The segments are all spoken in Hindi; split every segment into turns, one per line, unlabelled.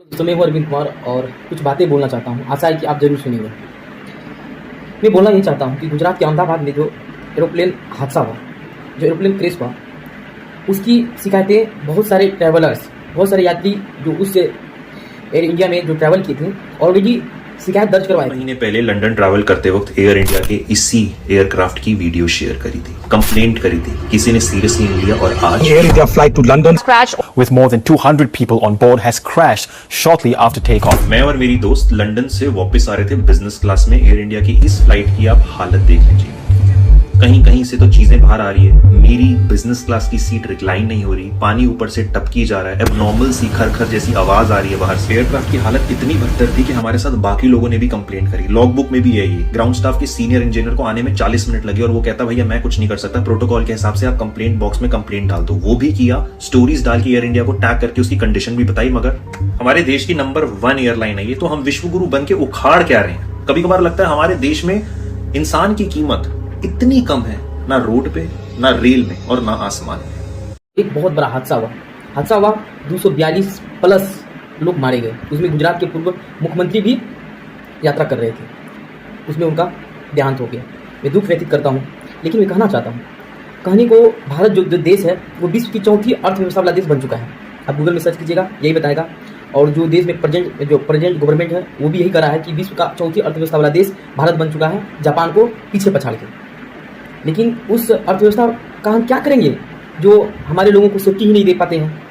दोस्तों, मैं हूं अरविंद कुमार और कुछ बातें बोलना चाहता हूं। आशा है कि आप ज़रूर सुनेंगे। मैं बोलना ये चाहता हूं कि गुजरात के अहमदाबाद में जो एरोप्लेन हादसा हुआ, जो एरोप्लेन क्रैश हुआ, उसकी शिकायतें बहुत सारे ट्रैवलर्स, बहुत सारे यात्री जो उस एयर इंडिया में जो ट्रैवल किए थे ऑलरेडी शिकायत दर्ज करवाए थे।
महीने पहले लंदन ट्रैवल करते वक्त एयर इंडिया के इसी एयरक्राफ्ट की वीडियो शेयर करी थी, कंप्लेंट करी थी, किसी ने सीरियसली नहीं लिया और आज
Air India flight to London
crash with more than 200 people on board has crashed shortly after takeoff.
मैं और मेरी दोस्त लंदन से वापस आ रहे थे बिजनेस क्लास में। एयर इंडिया की इस फ्लाइट की आप हालत देख लीजिए, कहीं कहीं से तो चीजें बाहर आ रही है। मेरी बिजनेस क्लास की सीट रिक्लाइन नहीं हो रही, पानी ऊपर से टपकी जा रहा है, एबनॉर्मल सी खर जैसी आवाज आ रही है बाहर से। एयरक्राफ्ट की हालत इतनी बदतर थी कि हमारे साथ बाकी लोगों ने भी कंप्लेंट करी। लॉग बुक में भी यही, ग्राउंड स्टाफ के सीनियर इंजीनियर को आने में 40 मिनट लगे और वो कहता भैया मैं कुछ नहीं कर सकता, प्रोटोकॉल के हिसाब से आप कंप्लेंट बॉक्स में कंप्लेंट डाल दो। वो भी किया, स्टोरीज डाल के एयर इंडिया को टैग करके उसकी कंडीशन भी बताई। मगर हमारे देश की नंबर 1 एयरलाइन है ये, तो हम विश्वगुरु बन के उखाड़ क्या रहे हैं। कभी कभार लगता है हमारे देश में इंसान की कीमत इतनी कम है, ना रोड पे, ना रेल में और ना आसमान में।
एक बहुत बड़ा हादसा हुआ 242 प्लस लोग मारे गए। उसमें गुजरात के पूर्व मुख्यमंत्री भी यात्रा कर रहे थे, उसमें उनका देहांत हो गया। मैं दुख व्यतीत करता हूँ, लेकिन मैं कहना चाहता हूँ, कहने को भारत जो देश है वो विश्व की चौथी अर्थव्यवस्था वाला देश बन चुका है। आप गूगल में सर्च कीजिएगा, यही बताएगा। और जो देश में प्रेजेंट गवर्नमेंट है वो भी यही कर रहा है कि विश्व का चौथी अर्थव्यवस्था वाला देश भारत बन चुका है, जापान को पीछे पछाड़ के। लेकिन उस अर्थव्यवस्था का हम क्या करेंगे जो हमारे लोगों को सेफ्टी ही नहीं दे पाते हैं,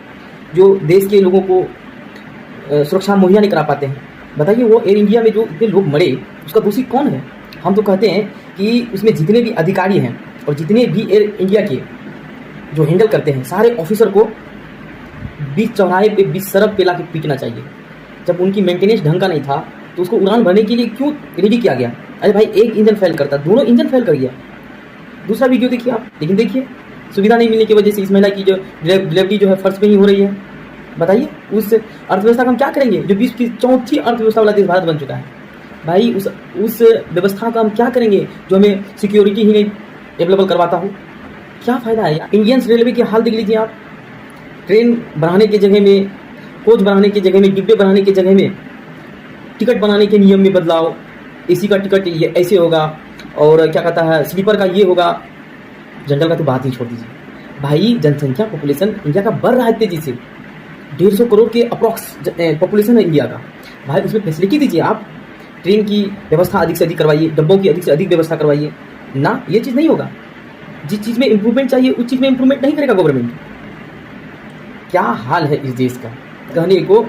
जो देश के लोगों को सुरक्षा मुहैया नहीं करा पाते हैं। बताइए, वो एयर इंडिया में जो इतने लोग मरे उसका दोषी कौन है? हम तो कहते हैं कि उसमें जितने भी अधिकारी हैं और जितने भी एयर इंडिया के जो हैंडल करते हैं सारे ऑफिसर को बीच चौराहे पे, बीच सड़क पे ला के पीटना चाहिए। जब उनकी मेंटेनेंस ढंग का नहीं था तो उसको उड़ान भरने के लिए क्यों रेडी किया गया? अरे भाई, एक इंजन फेल करता, दोनों इंजन फेल कर गया। दूसरा वीडियो देखिए आप, लेकिन देखिए सुविधा नहीं मिलने की वजह से इस महिला की जो डिलीवरी जो है फर्श पे ही हो रही है। बताइए, उस अर्थव्यवस्था का हम क्या करेंगे जो विश्व की चौथी अर्थव्यवस्था वाला देश भारत बन चुका है। भाई, उस व्यवस्था का हम क्या करेंगे जो हमें सिक्योरिटी ही नहीं अवेलेबल करवाता हो? क्या फ़ायदा है? इंडियन रेलवे की हाल देख लीजिए आप। ट्रेन बनाने की जगह में, कोच बनाने की जगह में, डिब्बे बनाने की जगह में टिकट बनाने के नियम में बदलाव, एसी का टिकट ये ऐसे होगा और क्या कहता है स्लीपर का ये होगा। जनरल का तो बात ही छोड़ दीजिए। भाई, जनसंख्या पॉपुलेशन इंडिया का बढ़ रहा है तेजी से, 150 करोड़ के अप्रॉक्स पॉपुलेशन है इंडिया का। भाई, उसमें फैसिलिटी दीजिए आप, ट्रेन की व्यवस्था अधिक से अधिक करवाइए, डब्बों की अधिक से अधिक व्यवस्था करवाइए ना। ये चीज़ नहीं होगा। जिस चीज़ में इंप्रूवमेंट चाहिए उस चीज़ में इंप्रूवमेंट नहीं करेगा गवर्नमेंट। क्या हाल है इस देश का, कहने को